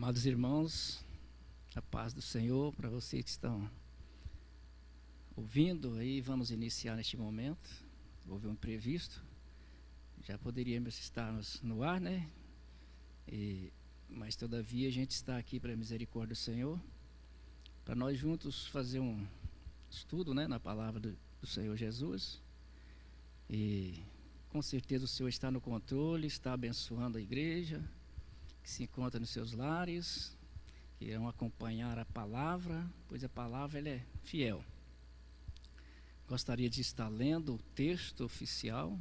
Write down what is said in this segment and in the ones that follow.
Amados irmãos, a paz do Senhor para vocês que estão ouvindo aí. Vamos iniciar neste momento. Houve um imprevisto, já poderíamos estarmos no ar, né? Mas todavia a gente está aqui para a misericórdia do Senhor, para nós juntos fazer um estudo, né, na palavra do Senhor Jesus. E com certeza o Senhor está no controle, está abençoando a igreja que se encontra nos seus lares, que irão acompanhar a palavra, pois a palavra ela é fiel. Gostaria de estar lendo o texto oficial.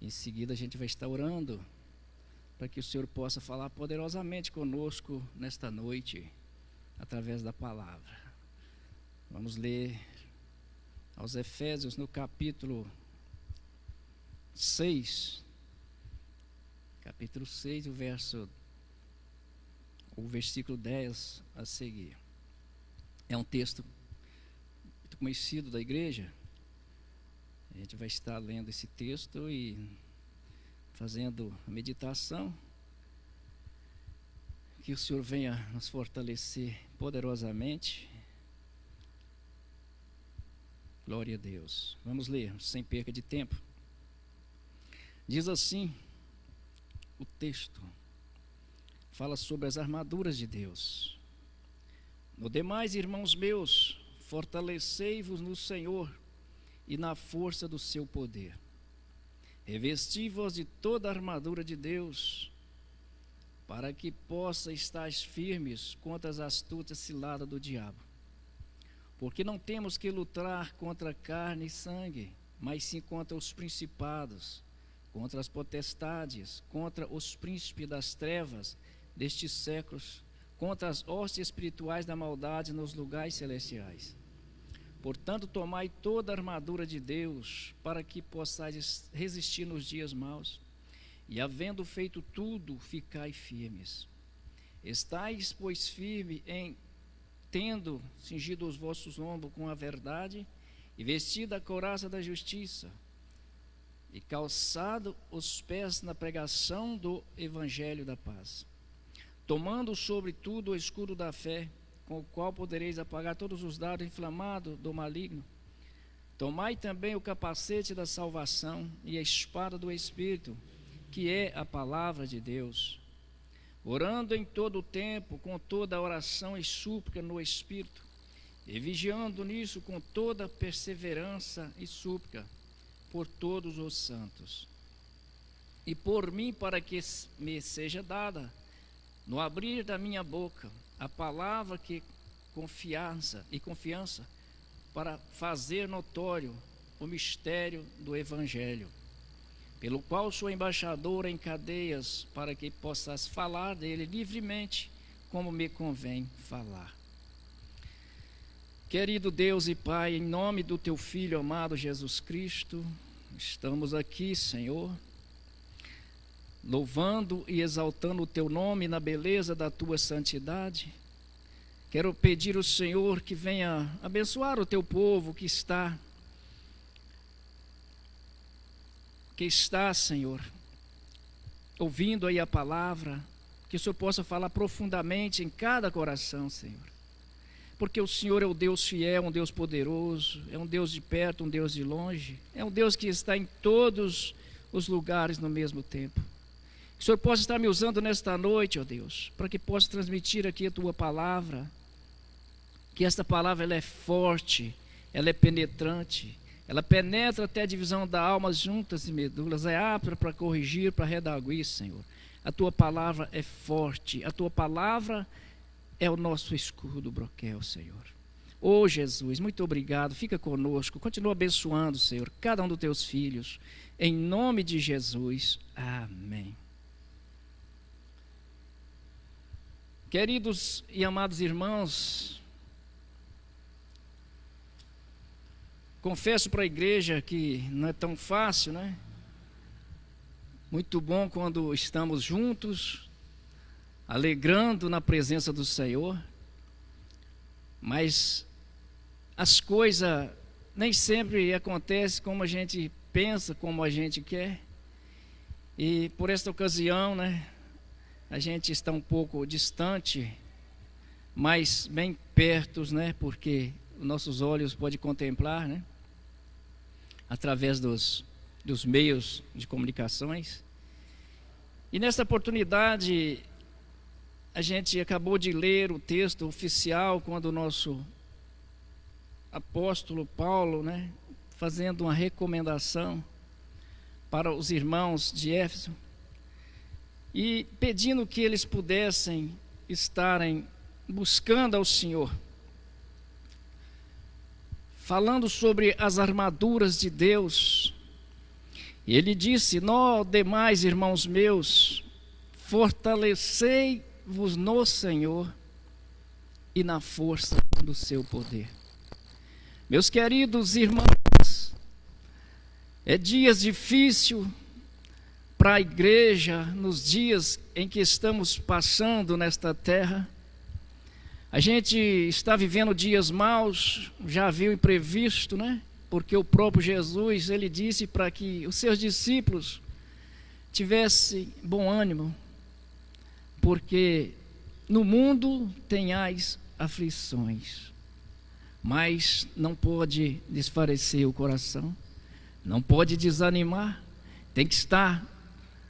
Em seguida a gente vai estar orando para que o Senhor possa falar poderosamente conosco nesta noite, através da palavra. Vamos ler aos Efésios no capítulo 6, o versículo 10 a seguir. É um texto muito conhecido da igreja. A gente vai estar lendo esse texto e fazendo a meditação. Que o Senhor venha nos fortalecer poderosamente. Glória a Deus. Vamos ler, sem perca de tempo. Diz assim o texto. Fala sobre as armaduras de Deus. No demais, irmãos meus, fortalecei-vos no Senhor e na força do seu poder. Revesti-vos de toda a armadura de Deus, para que possa estar firmes contra as astutas ciladas do diabo. Porque não temos que lutar contra carne e sangue, mas sim contra os principados, contra as potestades, contra os príncipes das trevas destes séculos, contra as hostes espirituais da maldade nos lugares celestiais. Portanto, tomai toda a armadura de Deus, para que possais resistir nos dias maus, e havendo feito tudo, ficai firmes. Estais, pois, firme tendo cingido os vossos ombros com a verdade, e vestido a couraça da justiça, e calçado os pés na pregação do evangelho da paz. Tomando sobretudo o escudo da fé, com o qual podereis apagar todos os dardos inflamados do maligno. Tomai também o capacete da salvação e a espada do Espírito, que é a palavra de Deus. Orando em todo o tempo, com toda a oração e súplica no Espírito, e vigiando nisso com toda perseverança e súplica, por todos os santos. E por mim, para que me seja dada, no abrir da minha boca, a palavra que confiança, para fazer notório o mistério do Evangelho, pelo qual sou embaixador em cadeias, para que possas falar dele livremente, como me convém falar. Querido Deus e Pai, em nome do Teu Filho amado Jesus Cristo, estamos aqui, Senhor, louvando e exaltando o Teu nome na beleza da Tua santidade. Quero pedir ao Senhor que venha abençoar o Teu povo que está, Senhor, ouvindo aí a palavra, que o Senhor possa falar profundamente em cada coração, Senhor. Porque o Senhor é o Deus fiel, um Deus poderoso, é um Deus de perto, um Deus de longe, é um Deus que está em todos os lugares no mesmo tempo. Que o Senhor possa estar me usando nesta noite, ó Deus, para que possa transmitir aqui a Tua palavra, que esta palavra ela é forte, ela é penetrante, ela penetra até a divisão da alma, juntas e medulas, é apta para corrigir, para redarguir, Senhor. A Tua palavra é forte, a Tua palavra é o nosso escudo, broquel, Senhor. Ô Jesus, muito obrigado, fica conosco, continua abençoando, Senhor, cada um dos Teus filhos, em nome de Jesus, amém. Queridos e amados irmãos, confesso para a igreja que não é tão fácil, né? Muito bom quando estamos juntos, alegrando na presença do Senhor, mas as coisas nem sempre acontecem como a gente pensa, como a gente quer, e por esta ocasião, né, a gente está um pouco distante, mas bem perto, né? Porque os nossos olhos podem contemplar, né? Através dos meios de comunicações. E nessa oportunidade, a gente acabou de ler o texto oficial, quando o nosso apóstolo Paulo, né, fazendo uma recomendação para os irmãos de Éfeso, e pedindo que eles pudessem estarem buscando ao Senhor, falando sobre as armaduras de Deus. Ele disse: "Nó demais, irmãos meus, fortalecei-vos no Senhor e na força do seu poder." Meus queridos irmãos, é dias difíceis para a igreja nos dias em que estamos passando nesta terra. A gente está vivendo dias maus, já viu imprevisto, né? Porque o próprio Jesus, ele disse para que os seus discípulos tivessem bom ânimo, porque no mundo tenhais aflições, mas não pode desfalecer o coração, não pode desanimar, tem que estar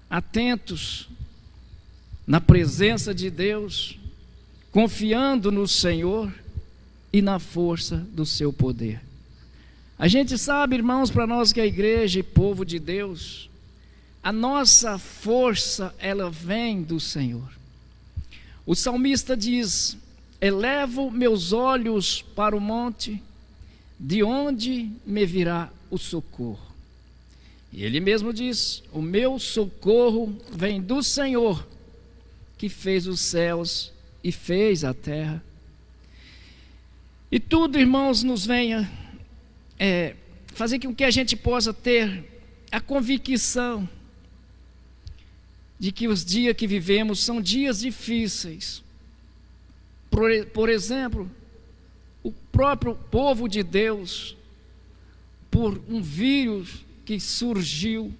atentos na presença de Deus, confiando no Senhor e na força do seu poder. A gente sabe, irmãos, para nós que é a igreja e povo de Deus, a nossa força, ela vem do Senhor. O salmista diz: "Elevo meus olhos para o monte, de onde me virá o socorro?" E ele mesmo diz: "O meu socorro vem do Senhor, que fez os céus e fez a terra." E tudo, irmãos, nos venha fazer com que a gente possa ter a convicção de que os dias que vivemos são dias difíceis. Por exemplo, o próprio povo de Deus, por um vírus que surgiu,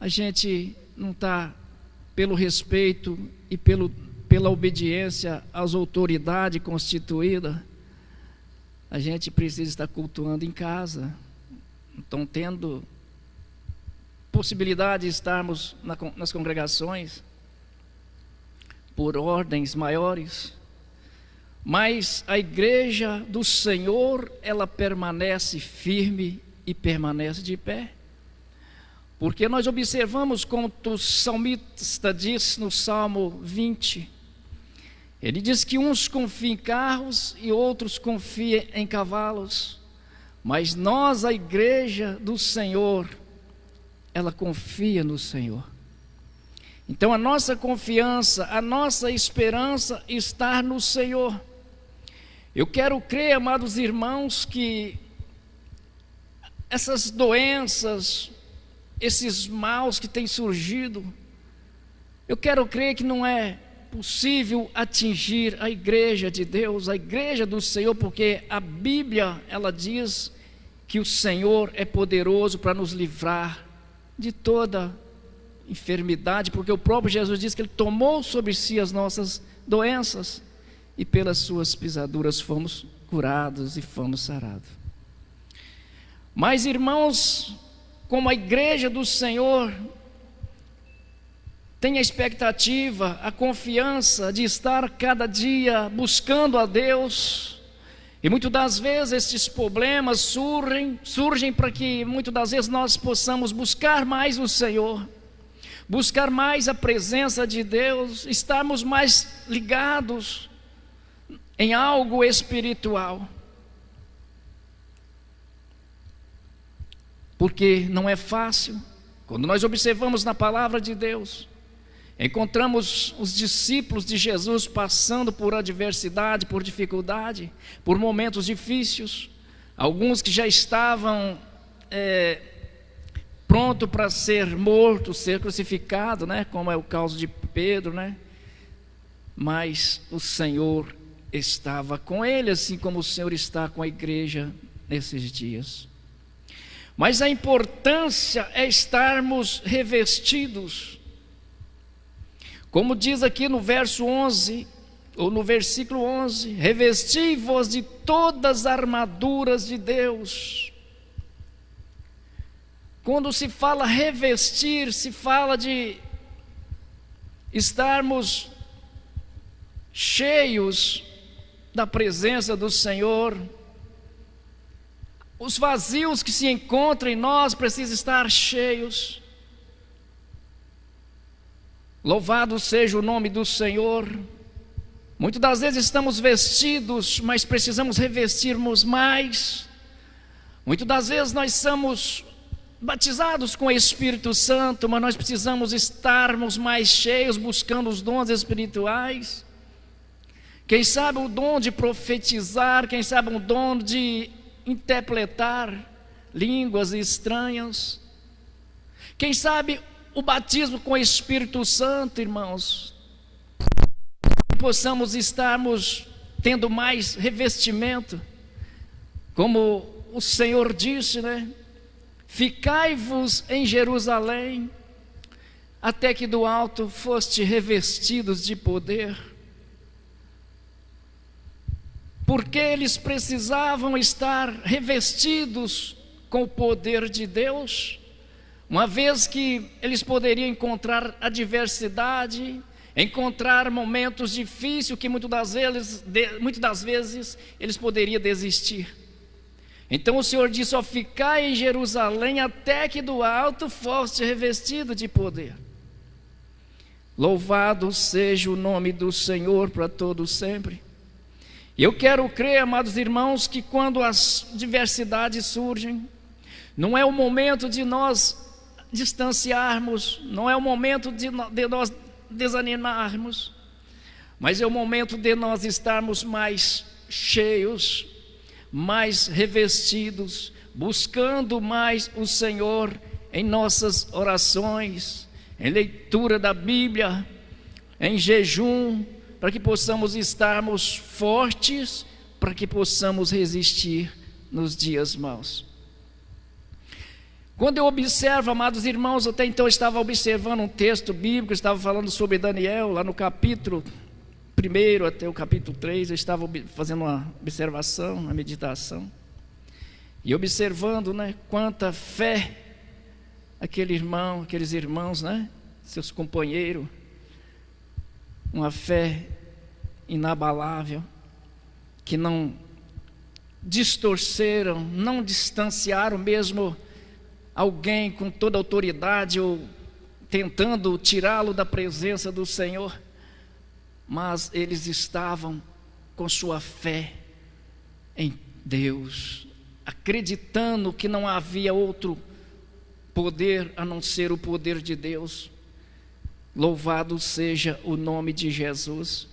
a gente não está, pelo respeito e pela obediência às autoridades constituídas, a gente precisa estar cultuando em casa. Não estão tendo possibilidade de estarmos nas congregações por ordens maiores, mas a igreja do Senhor, ela permanece firme e permanece de pé, porque nós observamos como o salmista diz no Salmo 20, ele diz que uns confiam em carros e outros confiam em cavalos, mas nós, a igreja do Senhor, ela confia no Senhor. Então a nossa confiança, a nossa esperança está no Senhor. Eu quero crer, amados irmãos, que essas doenças, esses maus que têm surgido, eu quero crer que não é possível atingir a igreja de Deus, a igreja do Senhor, porque a Bíblia, ela diz que o Senhor é poderoso para nos livrar de toda enfermidade, porque o próprio Jesus diz que Ele tomou sobre si as nossas doenças e pelas suas pisaduras fomos curados e fomos sarados. Mas, irmãos, como a igreja do Senhor tem a expectativa, a confiança de estar cada dia buscando a Deus, e muitas das vezes esses problemas surgem para que muitas das vezes nós possamos buscar mais o Senhor, buscar mais a presença de Deus, estarmos mais ligados em algo espiritual, porque não é fácil. Quando nós observamos na palavra de Deus, encontramos os discípulos de Jesus passando por adversidade, por dificuldade, por momentos difíceis, alguns que já estavam pronto para ser morto, ser crucificado, né? Como é o caso de Pedro, né? Mas o Senhor estava com ele, assim como o Senhor está com a igreja nesses dias. Mas a importância é estarmos revestidos Como diz aqui no verso 11, ou no versículo 11: revesti-vos de todas as armaduras de Deus. Quando se fala revestir, se fala de estarmos cheios da presença do Senhor. Os vazios que se encontram em nós precisam estar cheios. Louvado seja o nome do Senhor. Muitas das vezes estamos vestidos, mas precisamos revestirmos mais. Muitas das vezes nós somos batizados com o Espírito Santo, mas nós precisamos estarmos mais cheios, buscando os dons espirituais. Quem sabe o dom de profetizar, quem sabe o dom de interpretar línguas estranhas. Quem sabe o batismo com o Espírito Santo, irmãos. Possamos estarmos tendo mais revestimento, como o Senhor disse, né? Ficai-vos em Jerusalém, até que do alto foste revestidos de poder. Porque eles precisavam estar revestidos com o poder de Deus, uma vez que eles poderiam encontrar adversidade, encontrar momentos difíceis, que muitas das vezes eles poderiam desistir. Então o Senhor disse: ó, ficai em Jerusalém, até que do alto foste revestido de poder. Louvado seja o nome do Senhor para todo sempre. Eu quero crer, amados irmãos, que quando as diversidades surgem, não é o momento de nós distanciarmos, não é o momento de nós desanimarmos, mas é o momento de nós estarmos mais cheios, mais revestidos, buscando mais o Senhor em nossas orações, em leitura da Bíblia, em jejum, para que possamos estarmos fortes, para que possamos resistir nos dias maus. Quando eu observo, amados irmãos, até então eu estava observando um texto bíblico, estava falando sobre Daniel, lá no capítulo 1 até o capítulo 3, eu estava fazendo uma observação, uma meditação, e observando, né, quanta fé aqueles irmãos, né, seus companheiros, uma fé inabalável, que não distorceram, não distanciaram mesmo alguém com toda autoridade ou tentando tirá-lo da presença do Senhor, mas eles estavam com sua fé em Deus, acreditando que não havia outro poder a não ser o poder de Deus. Louvado seja o nome de Jesus.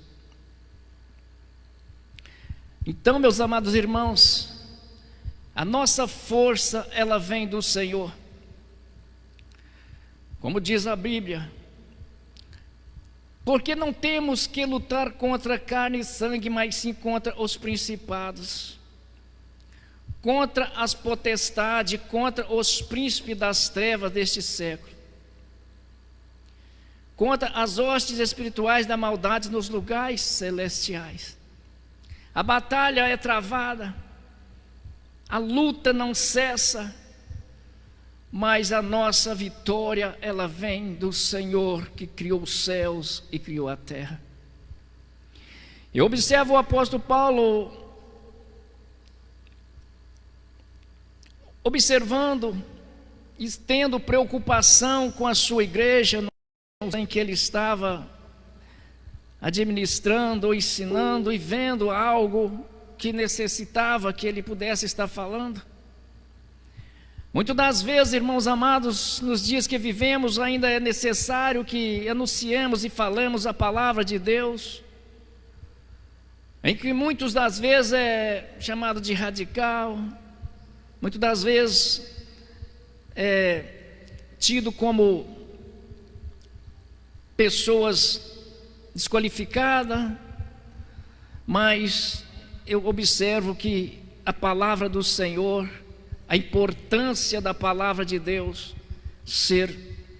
Então, meus amados irmãos, a nossa força, ela vem do Senhor. Como diz a Bíblia, porque não temos que lutar contra carne e sangue, mas sim contra os principados, contra as potestades, contra os príncipes das trevas deste século, contra as hostes espirituais da maldade nos lugares celestiais. A batalha é travada, a luta não cessa, mas a nossa vitória, ela vem do Senhor que criou os céus e criou a terra. Eu observo o apóstolo Paulo observando e tendo preocupação com a sua igreja em que ele estava administrando ou ensinando e vendo algo que necessitava que ele pudesse estar falando. Muitas das vezes, irmãos amados, nos dias que vivemos, ainda é necessário que anunciemos e falemos a palavra de Deus, em que muitas das vezes é chamado de radical, muitas das vezes é tido como pessoas desqualificadas, mas eu observo que a palavra do Senhor, a importância da palavra de Deus ser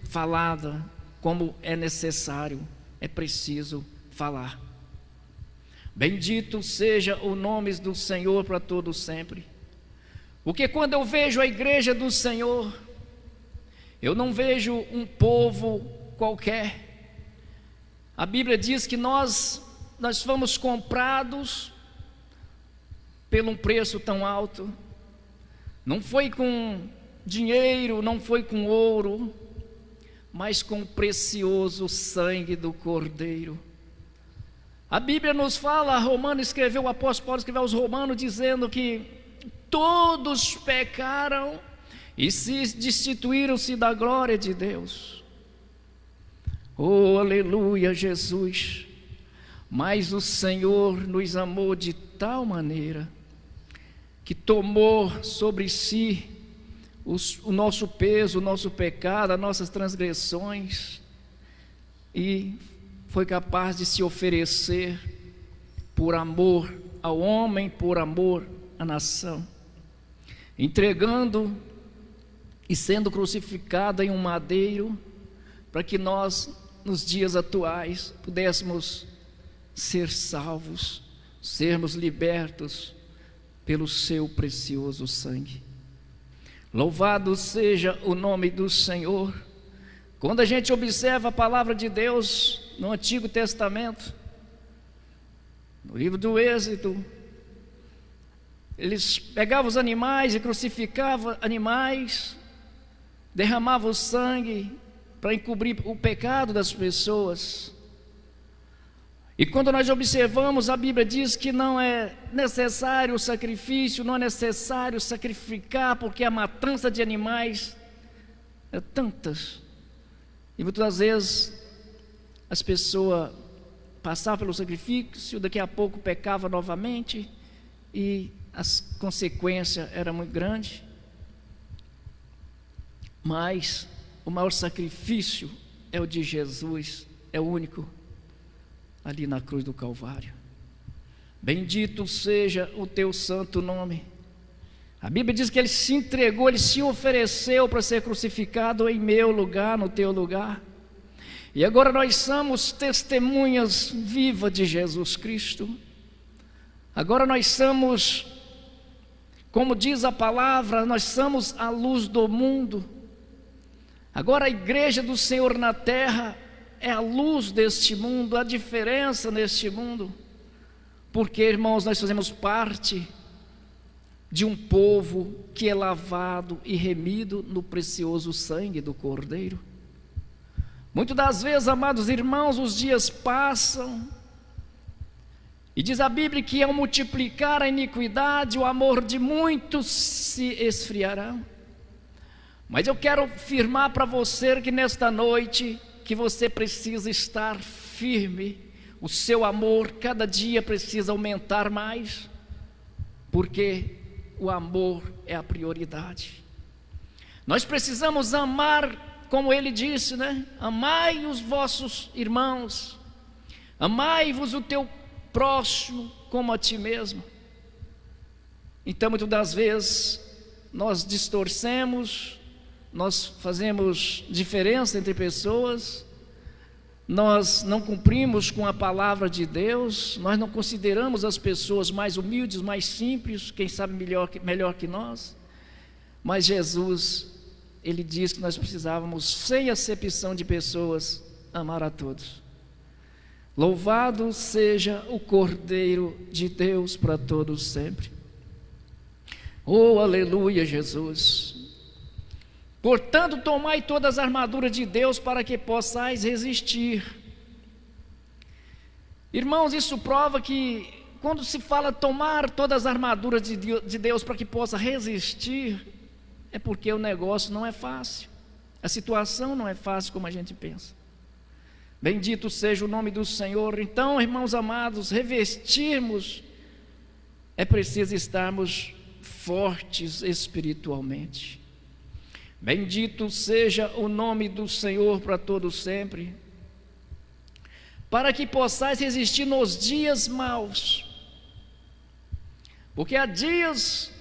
falada como é necessário é preciso falar. Bendito seja o nome do Senhor para todo sempre. Porque quando eu vejo a igreja do Senhor, eu não vejo um povo qualquer. A Bíblia diz que nós fomos comprados por um preço tão alto. Não foi com dinheiro, não foi com ouro, mas com o precioso sangue do Cordeiro. A Bíblia nos fala, o apóstolo Paulo escreveu aos Romanos dizendo que todos pecaram e se destituíram-se da glória de Deus. Oh, aleluia, Jesus! Mas o Senhor nos amou de tal maneira que tomou sobre si o nosso peso, o nosso pecado, as nossas transgressões, e foi capaz de se oferecer por amor ao homem, por amor à nação, entregando e sendo crucificado em um madeiro, para que nós, nos dias atuais, pudéssemos ser salvos, sermos libertos pelo seu precioso sangue. Louvado seja o nome do Senhor. Quando a gente observa a palavra de Deus no Antigo Testamento, no livro do Êxodo, eles pegavam os animais e crucificavam animais, derramavam o sangue para encobrir o pecado das pessoas. E quando nós observamos, a Bíblia diz que não é necessário o sacrifício, não é necessário sacrificar, porque a matança de animais é tantas. E muitas vezes as pessoas passavam pelo sacrifício, daqui a pouco pecavam novamente, e as consequências eram muito grandes. Mas o maior sacrifício é o de Jesus, é o único, ali na cruz do Calvário. Bendito seja o teu santo nome. A Bíblia diz que ele se entregou, ele se ofereceu para ser crucificado em meu lugar, no teu lugar. E agora nós somos testemunhas vivas de Jesus Cristo. Agora nós somos, como diz a palavra, nós somos a luz do mundo. Agora a igreja do Senhor na terra é a luz deste mundo, a diferença neste mundo. Porque, irmãos, nós fazemos parte de um povo que é lavado e remido no precioso sangue do Cordeiro. Muitas das vezes, amados irmãos, os dias passam, e diz a Bíblia que ao multiplicar a iniquidade, o amor de muitos se esfriará. Mas eu quero afirmar para você que nesta noite, que você precisa estar firme, o seu amor cada dia precisa aumentar mais, porque o amor é a prioridade. Nós precisamos amar, como ele disse, né? Amai os vossos irmãos, amai-vos o teu próximo como a ti mesmo. Então muitas das vezes nós distorcemos, nós fazemos diferença entre pessoas, nós não cumprimos com a palavra de Deus, nós não consideramos as pessoas mais humildes, mais simples, quem sabe melhor que nós. Mas Jesus, ele diz que nós precisávamos, sem acepção de pessoas, amar a todos. Louvado seja o Cordeiro de Deus para todos sempre. Oh, aleluia, Jesus. Portanto, tomai todas as armaduras de Deus para que possais resistir. Irmãos, isso prova que quando se fala tomar todas as armaduras de Deus para que possa resistir, é porque o negócio não é fácil, a situação não é fácil como a gente pensa. Bendito seja o nome do Senhor. Então, irmãos amados, revestirmos, é preciso estarmos fortes espiritualmente. Bendito seja o nome do Senhor para todos sempre, para que possais resistir nos dias maus, porque há dias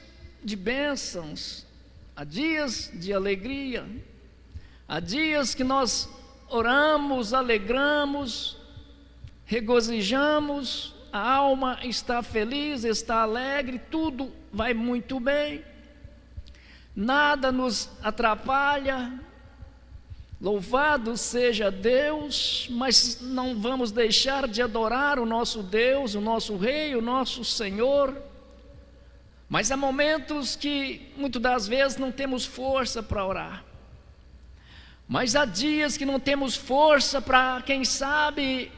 de bênçãos, há dias de alegria, há dias que nós oramos, alegramos, regozijamos, a alma está feliz, está alegre, tudo vai muito bem, nada nos atrapalha. Louvado seja Deus, mas não vamos deixar de adorar o nosso Deus, o nosso Rei, o nosso Senhor. Mas há momentos que muitas das vezes não temos força para orar. Mas há dias que não temos força para, quem sabe,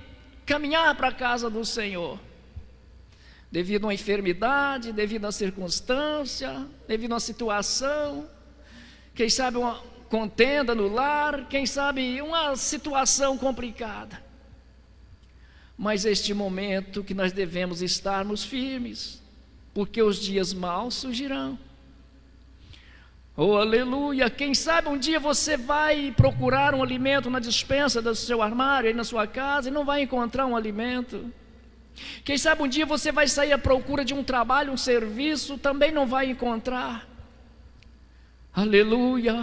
caminhar para a casa do Senhor. Devido a uma enfermidade, devido a circunstância, devido a uma situação, quem sabe uma contenda no lar, quem sabe uma situação complicada. Mas este momento que nós devemos estarmos firmes, porque os dias maus surgirão. Oh, aleluia! Quem sabe um dia você vai procurar um alimento na despensa do seu armário, aí na sua casa, e não vai encontrar um alimento. Quem sabe um dia você vai sair à procura de um trabalho, um serviço, também não vai encontrar. Aleluia!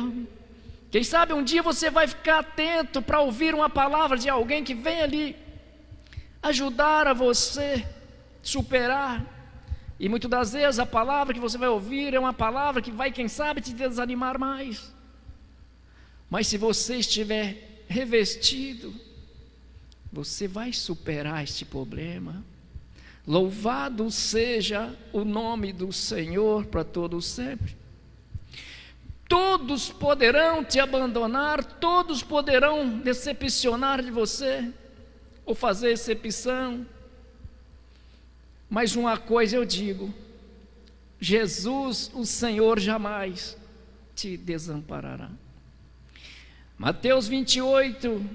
Quem sabe um dia você vai ficar atento para ouvir uma palavra de alguém que vem ali ajudar a você superar. E muitas das vezes a palavra que você vai ouvir é uma palavra que vai, quem sabe, te desanimar mais. Mas se você estiver revestido, você vai superar este problema. Louvado seja o nome do Senhor para todos sempre. Todos poderão te abandonar, todos poderão decepcionar de você, ou fazer exceção. Mas uma coisa eu digo: Jesus, o Senhor, jamais te desamparará. Mateus 28,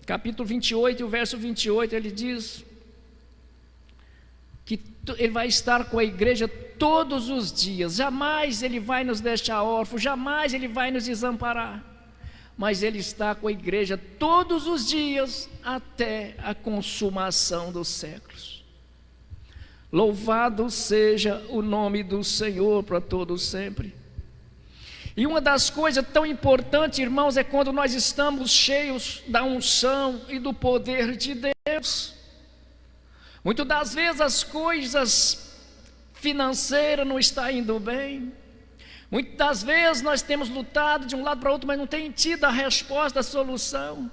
capítulo 28, o verso 28, ele diz que Ele vai estar com a igreja todos os dias, jamais Ele vai nos deixar órfãos, jamais Ele vai nos desamparar, mas Ele está com a igreja todos os dias, até a consumação dos séculos. Louvado seja o nome do Senhor para todos sempre. E uma das coisas tão importantes, irmãos, é quando nós estamos cheios da unção e do poder de Deus. Muitas das vezes as coisas financeiras não estão indo bem. Muitas das vezes nós temos lutado de um lado para o outro, mas não tem tido a resposta, a solução.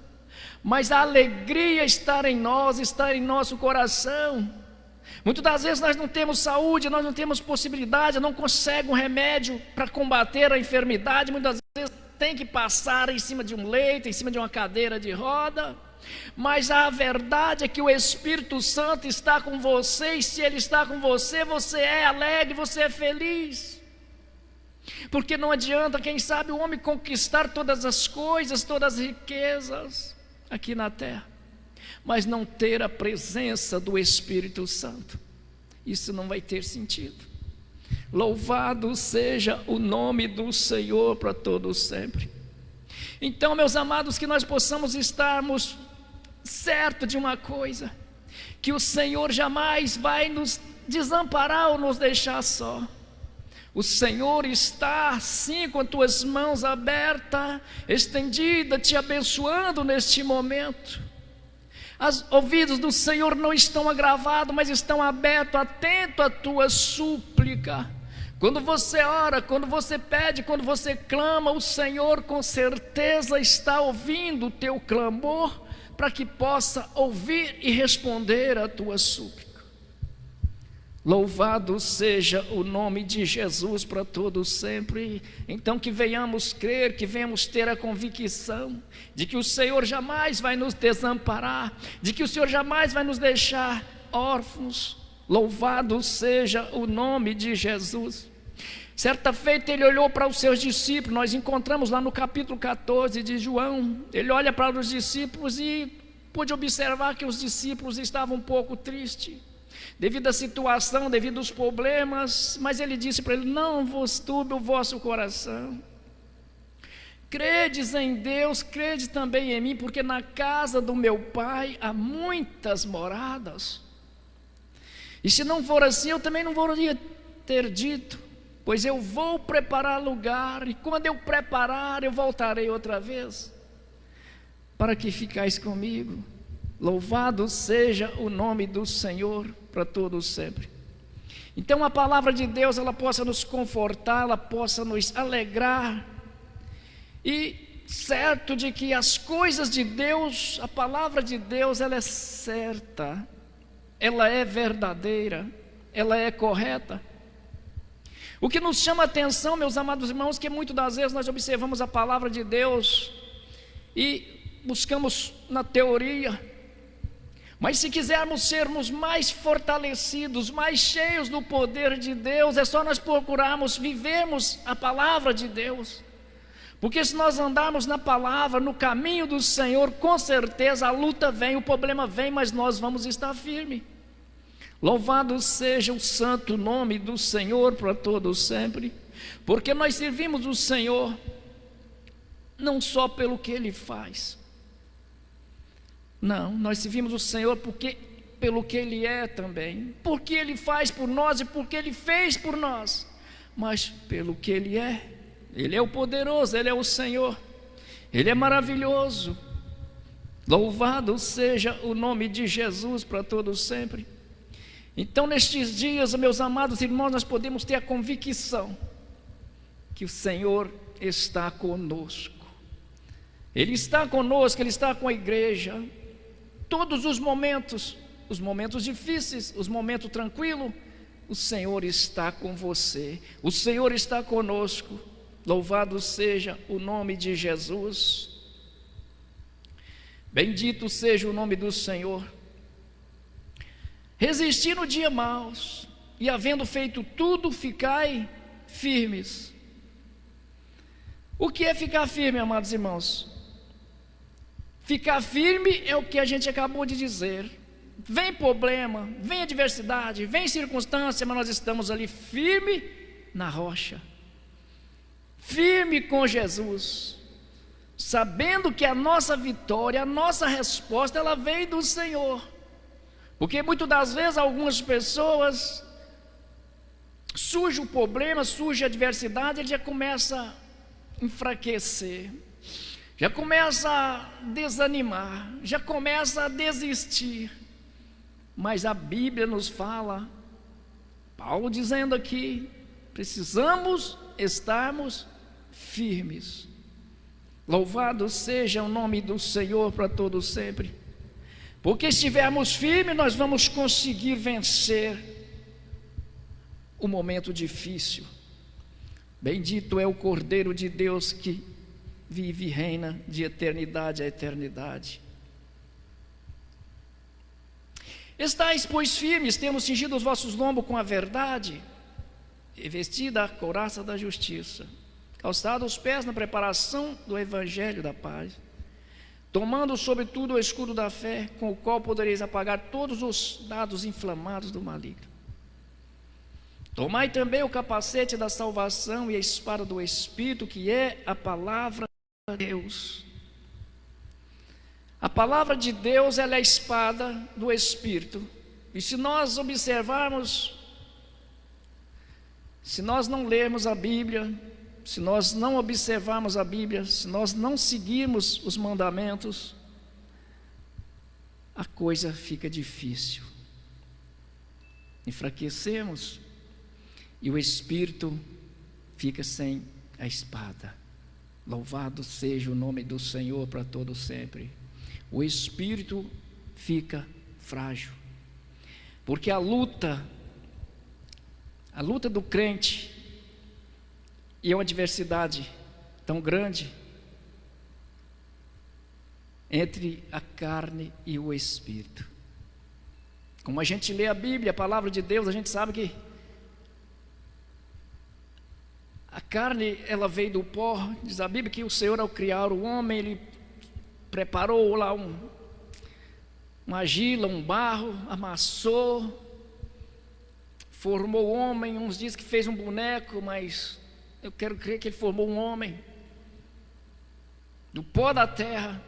Mas a alegria está em nós, está em nosso coração. Muitas das vezes nós não temos saúde, nós não temos possibilidade, não conseguimos um remédio para combater a enfermidade. Muitas vezes tem que passar em cima de um leito, em cima de uma cadeira de roda. Mas a verdade é que o Espírito Santo está com você, e se Ele está com você, você é alegre, você é feliz. Porque não adianta, quem sabe, o homem conquistar todas as coisas, todas as riquezas aqui na terra, mas não ter a presença do Espírito Santo. Isso não vai ter sentido. Louvado seja o nome do Senhor para todos sempre. Então, meus amados, que nós possamos estarmos certo de uma coisa, que o Senhor jamais vai nos desamparar ou nos deixar só. O Senhor está sim com as tuas mãos abertas, estendida, te abençoando neste momento. Os ouvidos do Senhor não estão agravados, mas estão abertos, atentos à tua súplica. Quando você ora, quando você pede, quando você clama, o Senhor com certeza está ouvindo o teu clamor, para que possa ouvir e responder a tua súplica. Louvado seja o nome de Jesus para todos sempre. Então que venhamos crer, que venhamos ter a convicção de que o Senhor jamais vai nos desamparar, de que o Senhor jamais vai nos deixar órfãos. Louvado seja o nome de Jesus. Certa feita ele olhou para os seus discípulos, nós encontramos lá no capítulo 14 de João. Ele olha para os discípulos e pôde observar que os discípulos estavam um pouco tristes, devido à situação, devido aos problemas, mas ele disse para ele: não vos turbe o vosso coração, credes em Deus, crede também em mim, porque na casa do meu Pai há muitas moradas, e se não for assim, eu também não poderia ter dito, pois eu vou preparar lugar, e quando eu preparar, eu voltarei outra vez, para que ficais comigo. Louvado seja o nome do Senhor para todos sempre. Então a palavra de Deus, ela possa nos confortar, ela possa nos alegrar, e certo de que as coisas de Deus, a palavra de Deus, ela é certa, ela é verdadeira, ela é correta. O que nos chama a atenção, meus amados irmãos, que muitas das vezes nós observamos a palavra de Deus e buscamos na teoria, mas se quisermos sermos mais fortalecidos, mais cheios do poder de Deus, é só nós procurarmos vivermos a palavra de Deus. Porque se nós andarmos na palavra, no caminho do Senhor, com certeza a luta vem, o problema vem, mas nós vamos estar firmes. Louvado seja o santo nome do Senhor para todos sempre, porque nós servimos o Senhor não só pelo que Ele faz, não, nós servimos o Senhor pelo que Ele é também, porque Ele faz por nós e porque Ele fez por nós, mas pelo que Ele é. Ele é o poderoso, Ele é o Senhor, Ele é maravilhoso. Louvado seja o nome de Jesus para todos sempre. Então nestes dias, meus amados irmãos, nós podemos ter a convicção que o Senhor está conosco. Ele está conosco, Ele está com a igreja. Todos os momentos difíceis, os momentos tranquilos, o Senhor está com você, o Senhor está conosco. Louvado seja o nome de Jesus. Bendito seja o nome do Senhor. Resisti no dia maus, e havendo feito tudo, ficai firmes. O que é ficar firme, amados irmãos? Ficar firme é o que a gente acabou de dizer. Vem problema, vem adversidade, vem circunstância, mas nós estamos ali firme na rocha, firme com Jesus, sabendo que a nossa vitória, a nossa resposta, ela vem do Senhor. Porque muitas das vezes algumas pessoas, surge o problema, surge a adversidade, ele já começa a enfraquecer, já começa a desanimar, já começa a desistir. Mas a Bíblia nos fala, Paulo dizendo aqui, precisamos estarmos firmes. Louvado seja o nome do Senhor para todos sempre. Porque se estivermos firmes, nós vamos conseguir vencer o momento difícil. Bendito é o Cordeiro de Deus que vive e reina de eternidade a eternidade. Estais, pois, firmes, temos cingido os vossos lombos com a verdade, e vestida a couraça da justiça, calçado os pés na preparação do evangelho da paz, tomando sobretudo o escudo da fé, com o qual podereis apagar todos os dardos inflamados do maligno. Tomai também o capacete da salvação e a espada do Espírito, que é a palavra de Deus. A palavra de Deus, ela é a espada do Espírito. E se nós observarmos, se nós não lermos a Bíblia, se nós não observarmos a Bíblia, se nós não seguirmos os mandamentos, a coisa fica difícil. Enfraquecemos e o Espírito fica sem a espada. Louvado seja o nome do Senhor para todo sempre. O Espírito fica frágil, porque a luta do crente, e é uma adversidade tão grande entre a carne e o Espírito. Como a gente lê a Bíblia, a palavra de Deus, a gente sabe que a carne, ela veio do pó. Diz a Bíblia que o Senhor, ao criar o homem, Ele preparou lá uma argila, um barro, amassou, formou o homem. Uns dizem que fez um boneco, mas eu quero crer que Ele formou um homem do pó da terra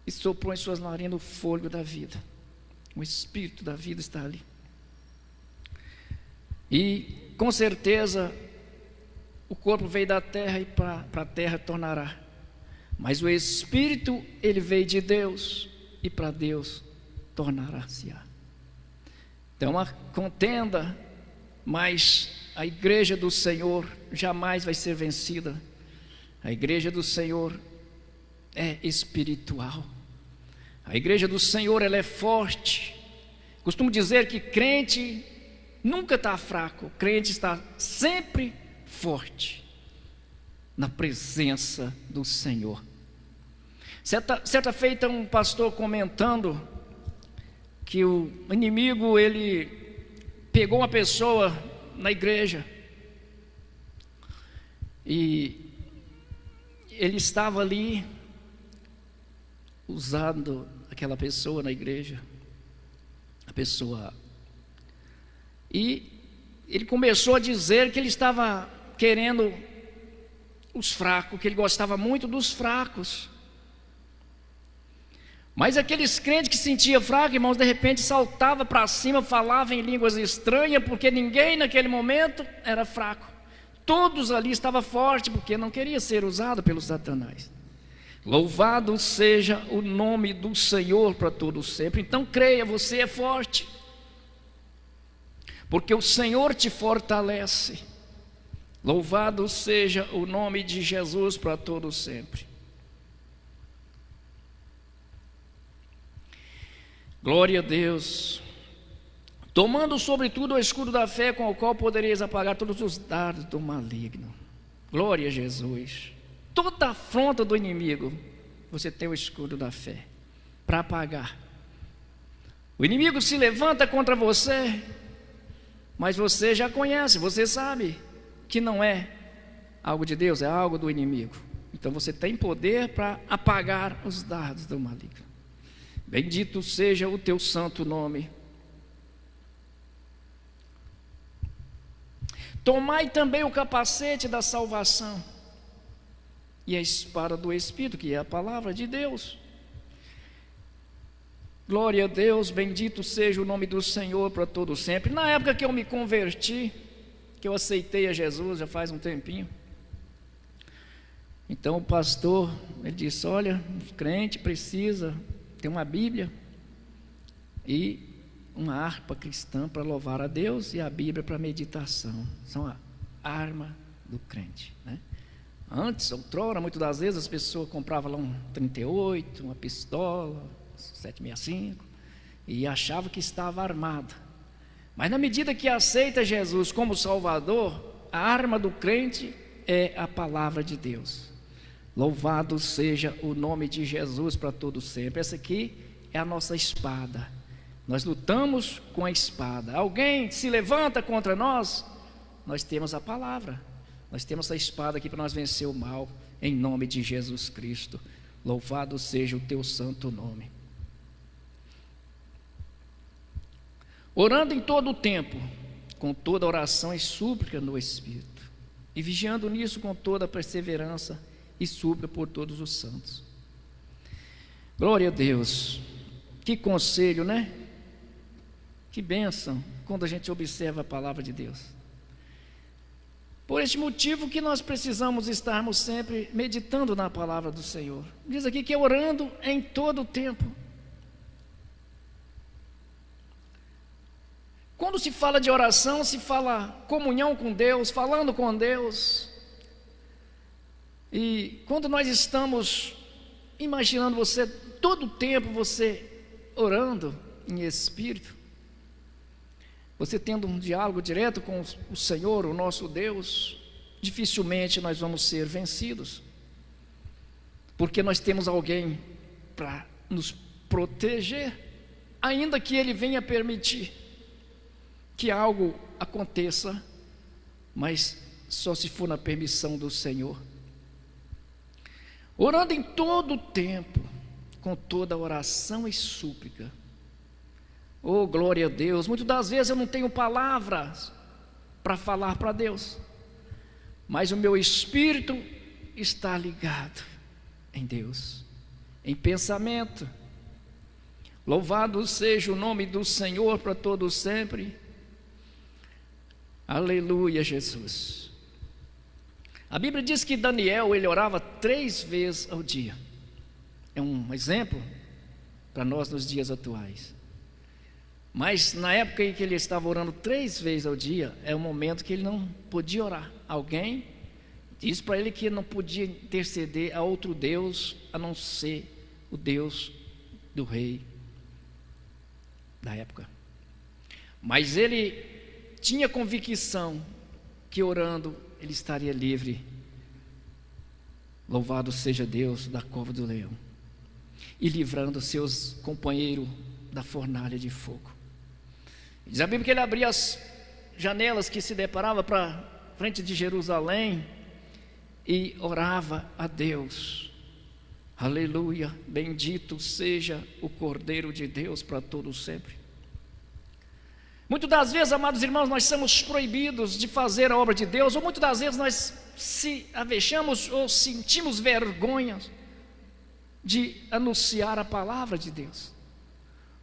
e soprou em suas narinas o fôlego da vida. O Espírito da vida está ali. E com certeza o corpo veio da terra e para a terra tornará. Mas o Espírito, ele veio de Deus. e para Deus tornará-se-á. Então a contenda, mas a igreja do Senhor jamais vai ser vencida. A igreja do Senhor é espiritual. A igreja do Senhor, ela é forte. Costumo dizer que crente nunca está fraco, crente está sempre forte na presença do Senhor. Certa feita, um pastor comentando que o inimigo, ele pegou uma pessoa na igreja e ele estava ali usando aquela pessoa na igreja, a pessoa, e ele começou a dizer que ele estava querendo os fracos, que ele gostava muito dos fracos. Mas aqueles crentes que se sentiam fracos, irmãos, de repente saltava para cima, falava em línguas estranhas, porque ninguém naquele momento era fraco. Todos ali estavam fortes, porque não queria ser usado pelo Satanás. Louvado seja o nome do Senhor para todos sempre. Então creia, você é forte, porque o Senhor te fortalece. Louvado seja o nome de Jesus para todos sempre. Glória a Deus. Tomando sobretudo o escudo da fé, com o qual podereis apagar todos os dardos do maligno. Glória a Jesus. Toda afronta do inimigo, você tem o escudo da fé para apagar. O inimigo se levanta contra você, mas você já conhece, você sabe que não é algo de Deus, é algo do inimigo. Então você tem poder para apagar os dardos do maligno. Bendito seja o teu santo nome. Tomai também o capacete da salvação e a espada do Espírito, que é a palavra de Deus. Glória a Deus, bendito seja o nome do Senhor para todo sempre. Na época que eu me converti, que eu aceitei a Jesus, já faz um tempinho, então o pastor, ele disse: olha, o crente precisa ter uma Bíblia e uma harpa cristã para louvar a Deus, e a Bíblia para meditação. São a arma do crente, né? Antes, outrora, muitas das vezes as pessoas compravam lá um 38, uma pistola 765 e achavam que estava armada. Mas na medida que aceita Jesus como Salvador, a arma do crente é a palavra de Deus. Louvado seja o nome de Jesus para todo sempre. Essa aqui é a nossa espada. Nós lutamos com a espada. Alguém se levanta contra nós, nós temos a palavra. Nós temos a espada aqui para nós vencer o mal, em nome de Jesus Cristo. Louvado seja o teu santo nome. Orando em todo o tempo, com toda oração e súplica no Espírito, e vigiando nisso com toda perseverança e súplica por todos os santos. Glória a Deus. Que conselho, né? Que bênção quando a gente observa a palavra de Deus. Por este motivo que nós precisamos estarmos sempre meditando na palavra do Senhor. Diz aqui que é orando em todo o tempo. Quando se fala de oração, se fala comunhão com Deus, falando com Deus. E quando nós estamos imaginando você, todo o tempo você orando em espírito, você tendo um diálogo direto com o Senhor, o nosso Deus, dificilmente nós vamos ser vencidos, porque nós temos alguém para nos proteger, ainda que Ele venha permitir que algo aconteça, mas só se for na permissão do Senhor. Orando em todo o tempo, com toda oração e súplica. Oh, glória a Deus. Muitas das vezes eu não tenho palavras para falar para Deus, mas o meu espírito está ligado em Deus, em pensamento. Louvado seja o nome do Senhor para todos sempre. Aleluia, Jesus. A Bíblia diz que Daniel, ele orava 3 vezes ao dia. É um exemplo para nós nos dias atuais. Mas na época em que ele estava orando 3 vezes ao dia, é o momento que ele não podia orar. Alguém disse para ele que não podia interceder a outro Deus a não ser o Deus do rei da época. Mas ele tinha convicção que orando ele estaria livre. Louvado seja Deus da cova do leão, e livrando seus companheiros da fornalha de fogo. Diz a Bíblia que ele abria as janelas que se deparava para frente de Jerusalém e orava a Deus. Aleluia, bendito seja o Cordeiro de Deus para todos sempre. Muitas das vezes, amados irmãos, nós somos proibidos de fazer a obra de Deus, ou muitas das vezes nós se avexamos ou sentimos vergonha de anunciar a palavra de Deus,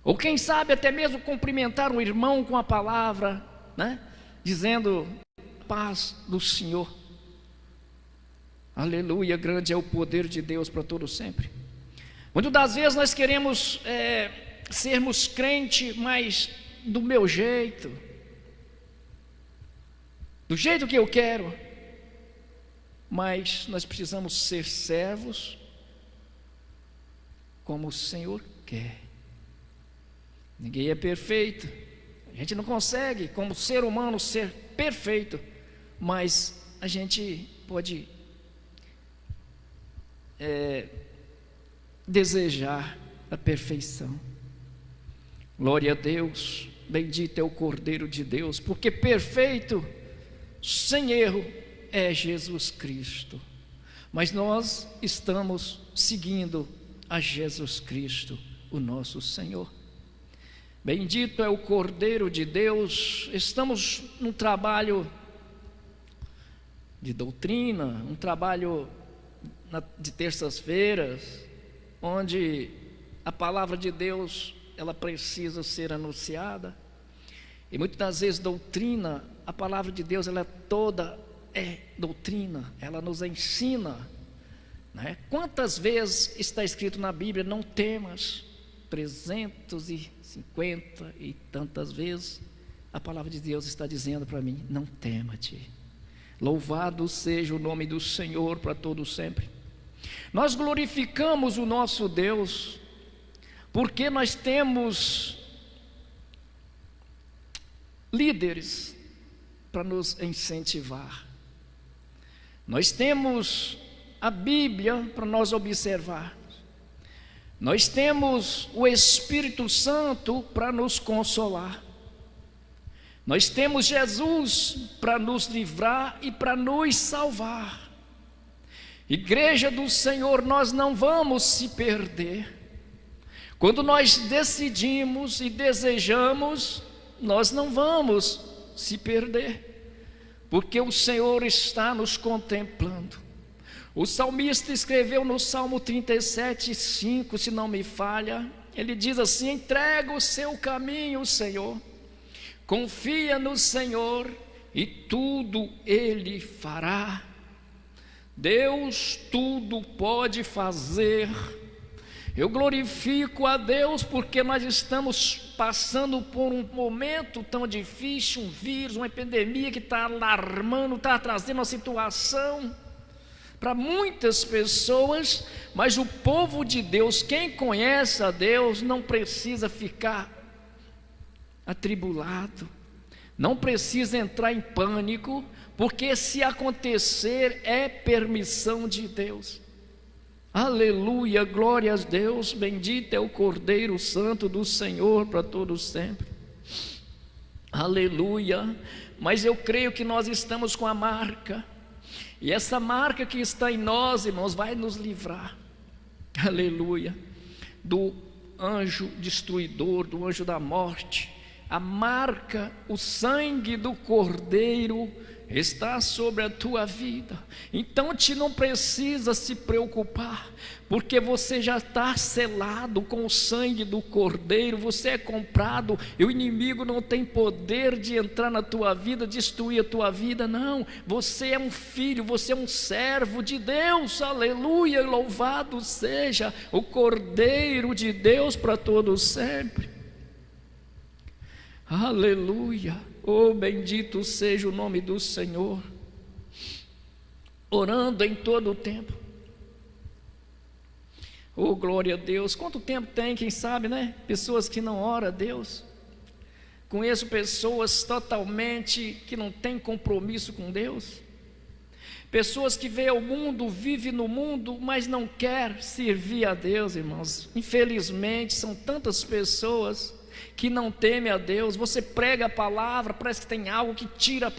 ou quem sabe até mesmo cumprimentar um irmão com a palavra, né? Dizendo paz do Senhor. Aleluia, grande é o poder de Deus para todo sempre. Muitas das vezes nós queremos sermos crente, mas do meu jeito, do jeito que eu quero. Mas nós precisamos ser servos como o Senhor quer. Ninguém é perfeito, a gente não consegue como ser humano ser perfeito, mas a gente pode desejar a perfeição. Glória a Deus, bendito é o Cordeiro de Deus, porque perfeito, sem erro, é Jesus Cristo. Mas nós estamos seguindo a Jesus Cristo, o nosso Senhor. Bendito é o Cordeiro de Deus. Estamos num trabalho de doutrina, um trabalho de terças-feiras, onde a palavra de Deus ela precisa ser anunciada. E muitas das vezes doutrina, a palavra de Deus ela toda é doutrina, ela nos ensina, né? Quantas vezes está escrito na Bíblia, não temas? 350 e tantas vezes a palavra de Deus está dizendo para mim, não tema-te. Louvado seja o nome do Senhor para todo sempre. Nós glorificamos o nosso Deus, porque nós temos líderes para nos incentivar. Nós temos a Bíblia para nós observar. Nós temos o Espírito Santo para nos consolar. Nós temos Jesus para nos livrar e para nos salvar. Igreja do Senhor, nós não vamos se perder. Quando nós decidimos e desejamos, nós não vamos se perder, porque o Senhor está nos contemplando. O salmista escreveu no Salmo 37:5, se não me falha, ele diz assim: entrega o seu caminho, Senhor, confia no Senhor e tudo Ele fará. Deus tudo pode fazer. Eu glorifico a Deus porque nós estamos passando por um momento tão difícil, um vírus, uma epidemia que está alarmando, está trazendo uma situação para muitas pessoas, mas o povo de Deus, quem conhece a Deus, não precisa ficar atribulado, não precisa entrar em pânico, porque se acontecer é permissão de Deus. Aleluia, glória a Deus, bendito é o Cordeiro Santo do Senhor para todos sempre. Aleluia, mas eu creio que nós estamos com a marca, e essa marca que está em nós, irmãos, vai nos livrar, aleluia, do anjo destruidor, do anjo da morte. A marca, o sangue do Cordeiro está sobre a tua vida. Então te não precisa se preocupar, porque você já está selado com o sangue do Cordeiro, você é comprado, e o inimigo não tem poder de entrar na tua vida, destruir a tua vida, não. Você é um filho, você é um servo de Deus, aleluia, louvado seja o Cordeiro de Deus para todos sempre, aleluia. Oh, bendito seja o nome do Senhor. Orando em todo o tempo. Oh, glória a Deus. Quanto tempo tem, quem sabe, né? Pessoas que não oram a Deus. Conheço pessoas totalmente que não têm compromisso com Deus. Pessoas que veem o mundo, vivem no mundo, mas não quer servir a Deus, irmãos. Infelizmente, são tantas pessoas que não teme a Deus. Você prega a palavra, parece que tem algo que tira a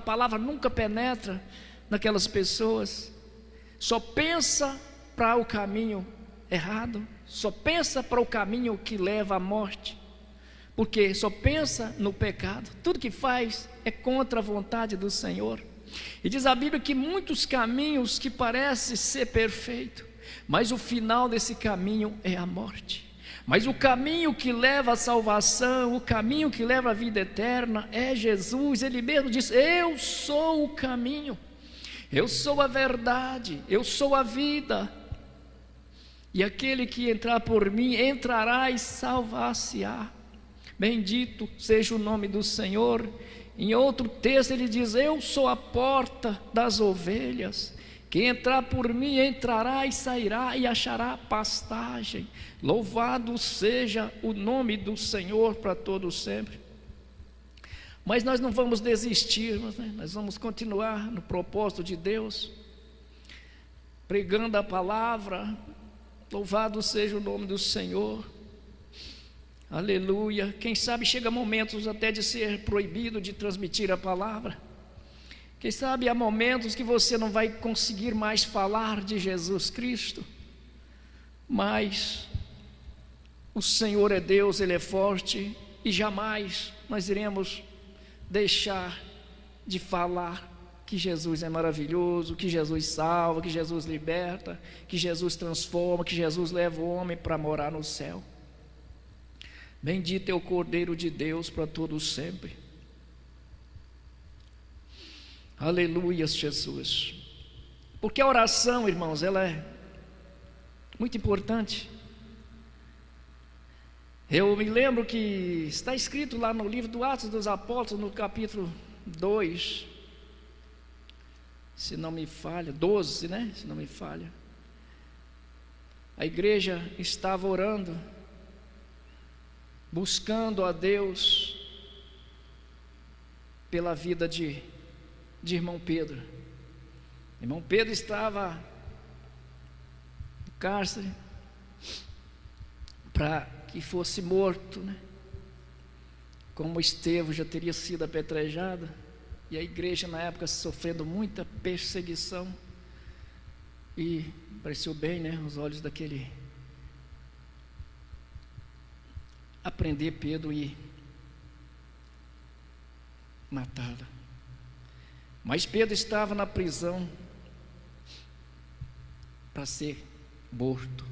palavra nunca penetra naquelas pessoas, só pensa para o caminho errado, só pensa para o caminho que leva à morte, porque só pensa no pecado, tudo que faz é contra a vontade do Senhor. E diz a Bíblia que muitos caminhos que parecem ser perfeitos, mas o final desse caminho é a morte. Mas o caminho que leva à salvação, o caminho que leva à vida eterna é Jesus. Ele mesmo diz: eu sou o caminho, eu sou a verdade, eu sou a vida, e aquele que entrar por mim entrará e salvar-se-á. Bendito seja o nome do Senhor. Em outro texto ele diz: eu sou a porta das ovelhas, quem entrar por mim entrará e sairá e achará pastagem. Louvado seja o nome do Senhor para todos sempre. Mas nós não vamos desistir, né? Nós vamos continuar no propósito de Deus, pregando a palavra. Louvado seja o nome do Senhor, aleluia. Quem sabe chega momentos até de ser proibido de transmitir a palavra. Quem sabe há momentos que você não vai conseguir mais falar de Jesus Cristo, mas o Senhor é Deus, Ele é forte, e jamais nós iremos deixar de falar que Jesus é maravilhoso, que Jesus salva, que Jesus liberta, que Jesus transforma, que Jesus leva o homem para morar no céu. Bendito é o Cordeiro de Deus para todos sempre. Aleluia, Jesus. Porque a oração, irmãos, ela é muito importante. Eu me lembro que está escrito lá no livro do Atos dos Apóstolos, no capítulo 2, se não me falha, 12, né? Se não me falha. A igreja estava orando, buscando a Deus pela vida de irmão Pedro. Irmão Pedro estava no cárcere para que fosse morto, né? Como Estevão já teria sido apedrejado, e a igreja na época sofrendo muita perseguição, e pareceu bem, né, os olhos daquele aprender Pedro e matá-lo. Mas Pedro estava na prisão para ser morto.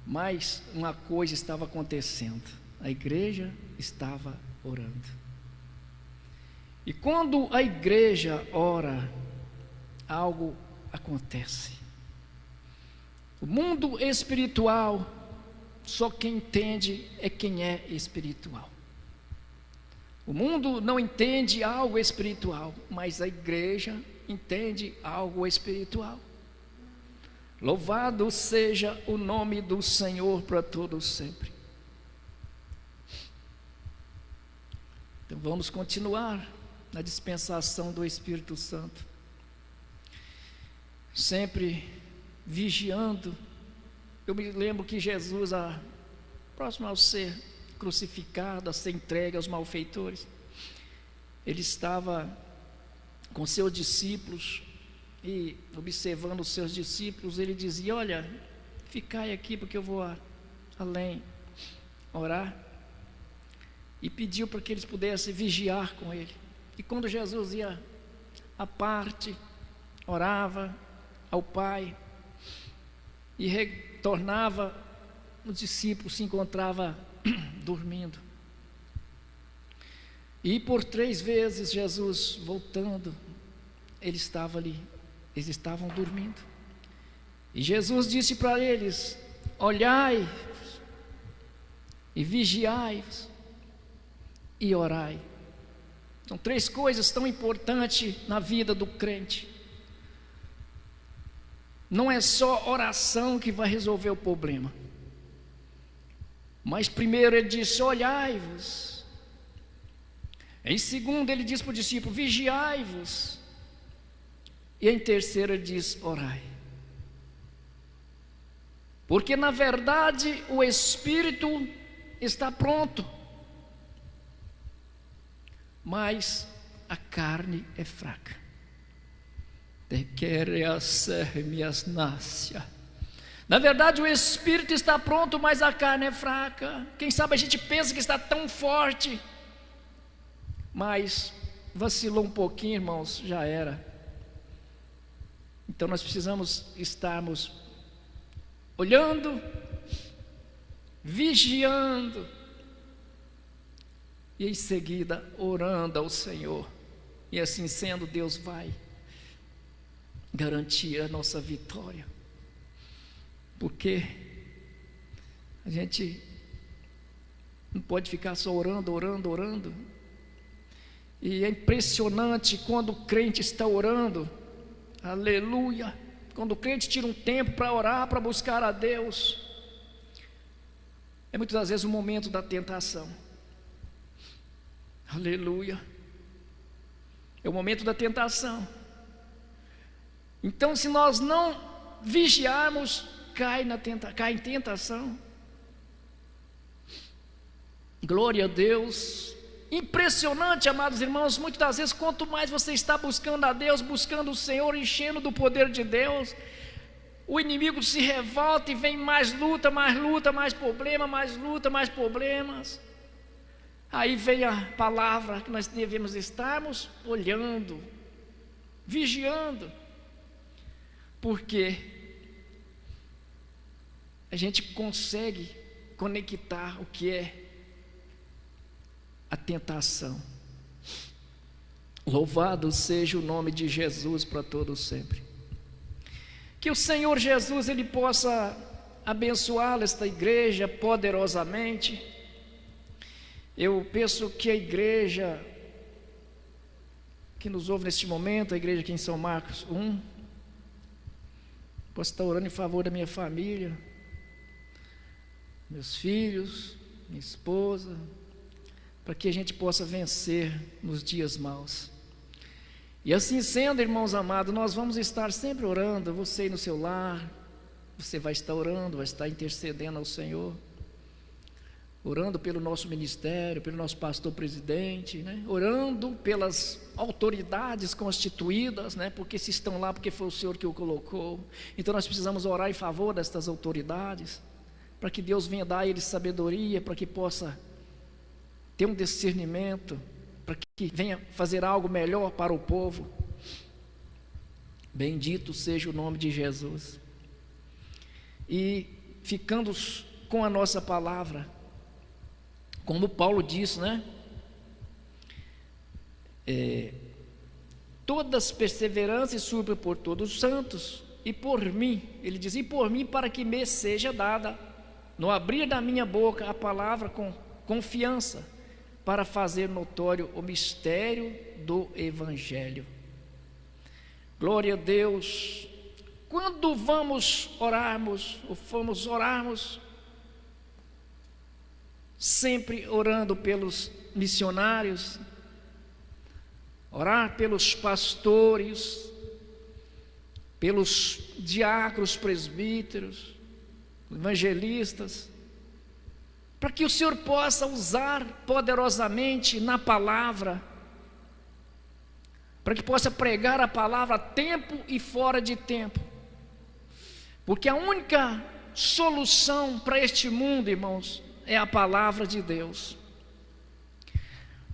Mas uma coisa estava acontecendo: a igreja estava orando. E quando a igreja ora, algo acontece. O mundo espiritual, só quem entende é quem é espiritual. O mundo não entende algo espiritual, mas a igreja entende algo espiritual. Louvado seja o nome do Senhor para todos sempre. Então vamos continuar na dispensação do Espírito Santo, sempre vigiando. Eu me lembro que Jesus, próximo ao ser crucificado, a ser entregue aos malfeitores, ele estava com seus discípulos, e observando os seus discípulos, ele dizia: olha, ficai aqui porque eu vou além orar, e pediu para que eles pudessem vigiar com ele. E quando Jesus ia à parte, orava ao Pai e retornava. Os discípulos se encontravam dormindo. E por 3 vezes Jesus voltando, ele estava ali, eles estavam dormindo. E Jesus disse para eles: olhai e vigiai e orai. São 3 coisas tão importantes na vida do crente. Não é só oração que vai resolver o problema, mas primeiro ele disse: olhai-vos. Em segundo ele diz para o discípulo: vigiai-vos. E em terceiro ele diz: orai. Porque na verdade o espírito está pronto, mas a carne é fraca. Na verdade o espírito está pronto, mas a carne é fraca. Quem sabe a gente pensa que está tão forte, mas vacilou um pouquinho, irmãos, já era. Então nós precisamos estarmos olhando, vigiando e em seguida orando ao Senhor. E assim sendo, Deus vai garantir a nossa vitória. Porque a gente não pode ficar só orando. E é impressionante quando o crente está orando, aleluia, quando o crente tira um tempo para orar, para buscar a Deus, é muitas das vezes o momento da tentação, aleluia, é o momento da tentação. Então se nós não vigiarmos, cai em tentação. Glória a Deus. Impressionante, amados irmãos, muitas das vezes quanto mais você está buscando a Deus, buscando o Senhor, enchendo do poder de Deus, o inimigo se revolta e vem mais luta, mais problema, mais luta, mais problemas. Aí vem a palavra que nós devemos estarmos olhando, vigiando, porque a gente consegue conectar o que é a tentação. Louvado seja o nome de Jesus para todos sempre. Que o Senhor Jesus ele possa abençoar esta igreja poderosamente. Eu penso que a igreja que nos ouve neste momento, a igreja aqui em São Marcos 1, posso estar orando em favor da minha família, meus filhos, minha esposa, para que a gente possa vencer nos dias maus. E assim sendo, irmãos amados, nós vamos estar sempre orando. Você no seu lar, você vai estar orando, vai estar intercedendo ao Senhor, orando pelo nosso ministério, pelo nosso pastor presidente, né? Orando pelas autoridades constituídas, né? Porque se estão lá, porque foi o Senhor que o colocou. Então nós precisamos orar em favor destas autoridades, para que Deus venha dar a eles sabedoria, para que possa ter um discernimento, para que venha fazer algo melhor para o povo. Bendito seja o nome de Jesus. E ficando com a nossa palavra, como Paulo disse, né? Todas perseveranças e súplica por todos os santos, e por mim, ele diz, e por mim, para que me seja dada, no abrir da minha boca, a palavra com confiança, para fazer notório o mistério do Evangelho. Glória a Deus. Quando vamos orarmos, sempre orando pelos missionários, orar pelos pastores, pelos diáconos, presbíteros, evangelistas, para que o Senhor possa usar poderosamente na palavra, para que possa pregar a palavra a tempo e fora de tempo, porque a única solução para este mundo, irmãos, é a palavra de Deus.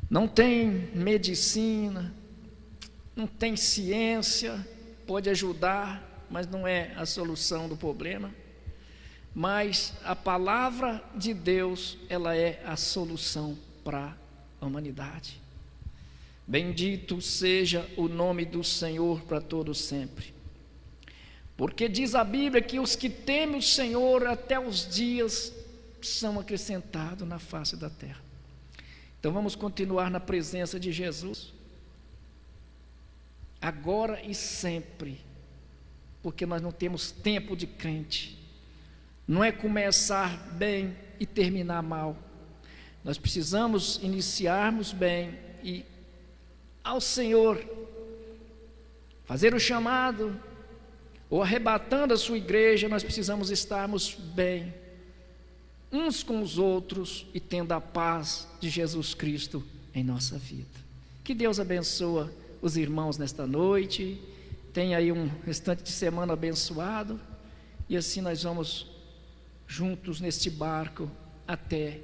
Não tem medicina, não tem ciência, pode ajudar, mas não é a solução do problema. Mas a palavra de Deus, ela é a solução para a humanidade. Bendito seja o nome do Senhor para todos sempre. Porque diz a Bíblia que os que temem o Senhor até os dias são acrescentados na face da terra. Então vamos continuar na presença de Jesus, agora e sempre, porque nós não temos tempo de crente. Não é começar bem e terminar mal. Nós precisamos iniciarmos bem e ao Senhor fazer o chamado, ou arrebatando a sua igreja, nós precisamos estarmos bem uns com os outros e tendo a paz de Jesus Cristo em nossa vida. Que Deus abençoe os irmãos nesta noite. Tenha aí um restante de semana abençoado, e assim nós vamos juntos neste barco até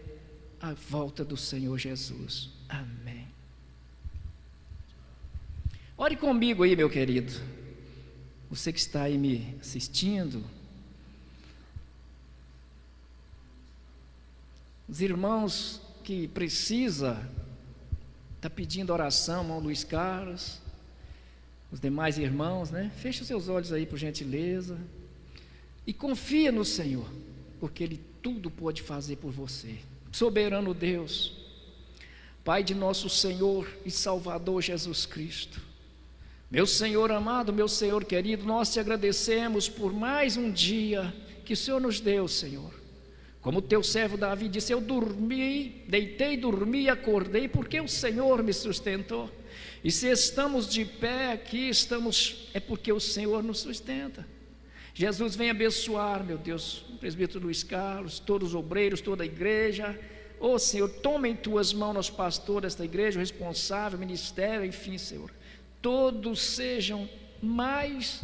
a volta do Senhor Jesus. Amém. Ore comigo aí, meu querido, você que está aí me assistindo. Os irmãos que precisa está pedindo oração, irmão Luiz Carlos, os demais irmãos, né? Feche os seus olhos aí, por gentileza, e confia no Senhor, porque Ele tudo pode fazer por você. Soberano Deus, Pai de nosso Senhor e Salvador Jesus Cristo, meu Senhor amado, meu Senhor querido, nós te agradecemos por mais um dia que o Senhor nos deu, Senhor. Como o teu servo Davi disse, eu dormi, deitei, dormi e acordei, porque o Senhor me sustentou. E se estamos de pé aqui, é porque o Senhor nos sustenta. Jesus vem abençoar, meu Deus, o presbítero Luiz Carlos, todos os obreiros, toda a igreja. Ô Senhor, toma em tuas mãos os pastores desta igreja, o responsável, o ministério, enfim, Senhor. Todos sejam mais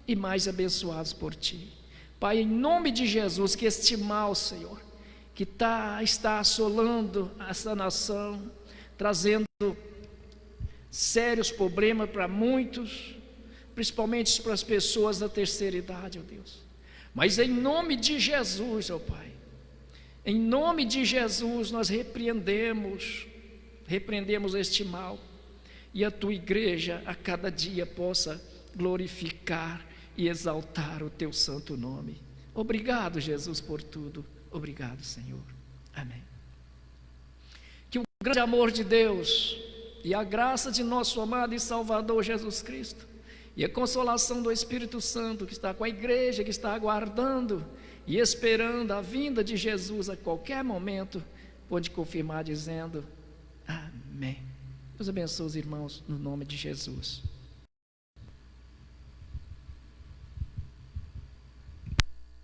e mais abençoados por Ti. Pai, em nome de Jesus, que este mal, Senhor, que está assolando essa nação, trazendo sérios problemas para muitos, principalmente para as pessoas da terceira idade, ó Deus. Mas em nome de Jesus, ó Pai, em nome de Jesus nós repreendemos este mal, e a Tua igreja a cada dia possa glorificar e exaltar o Teu santo nome. Obrigado, Jesus, por tudo. Obrigado, Senhor. Amém. Que o grande amor de Deus e a graça de nosso amado e Salvador Jesus Cristo e a consolação do Espírito Santo, que está com a igreja, que está aguardando e esperando a vinda de Jesus a qualquer momento, pode confirmar dizendo amém. Deus abençoe os irmãos no nome de Jesus.